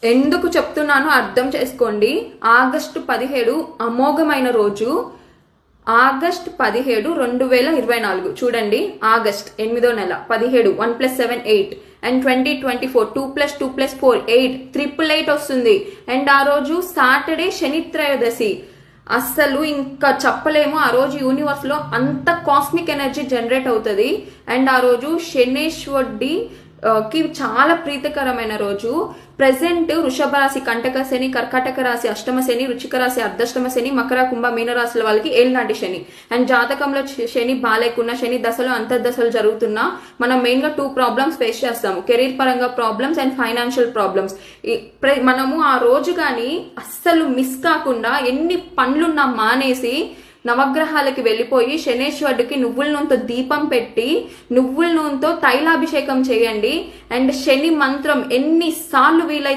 ఎందుకు చెప్తున్నానో అర్థం చేసుకోండి. ఆగస్టు 17 అమోఘమైన రోజు. ఆగస్ట్ 17 2024 చూడండి. ఆగస్ట్ 8వ నెల 17 1 + 7 8 అండ్ 2024 2 + 2 + 4 8 888 వస్తుంది. అండ్ ఆ రోజు సాటర్డే శని త్రయోదశి. అస్సలు ఇంకా చెప్పలేము. ఆ రోజు యూనివర్స్ లో అంత కాస్మిక్ ఎనర్జీ జనరేట్ అవుతుంది. అండ్ ఆ రోజు శనేశ్వరుడి కి చాలా ప్రీతికరమైన రోజు. ప్రెసెంట్ వృషభ రాశి కంటక శని, కర్కాటక రాశి అష్టమ శని, వృచ్చిక రాశి అర్ధష్టమ శని, మకర కుంభ మీన రాశుల వాళ్ళకి ఏళ్ళనాటి శని. అండ్ జాతకంలో శని బాలేకున్నా, శని దశలో అంతర్దశలు జరుగుతున్నా మనం మెయిన్ గా 2 ప్రాబ్లమ్స్ ఫేస్ చేస్తాము. కెరీర్ పరంగా ప్రాబ్లమ్స్ అండ్ ఫైనాన్షియల్ ప్రాబ్లమ్స్. మనము ఆ రోజు కానీ అస్సలు మిస్ కాకుండా ఎన్ని పనులున్నా మానేసి నవగ్రహాలకి వెళ్ళిపోయి శనేశ్వరుడికి నువ్వుల నూనెతో దీపం పెట్టి నువ్వుల నూనెతో తైలాభిషేకం చేయండి. అండ్ శని మంత్రం ఎన్నిసార్లు వీలైతే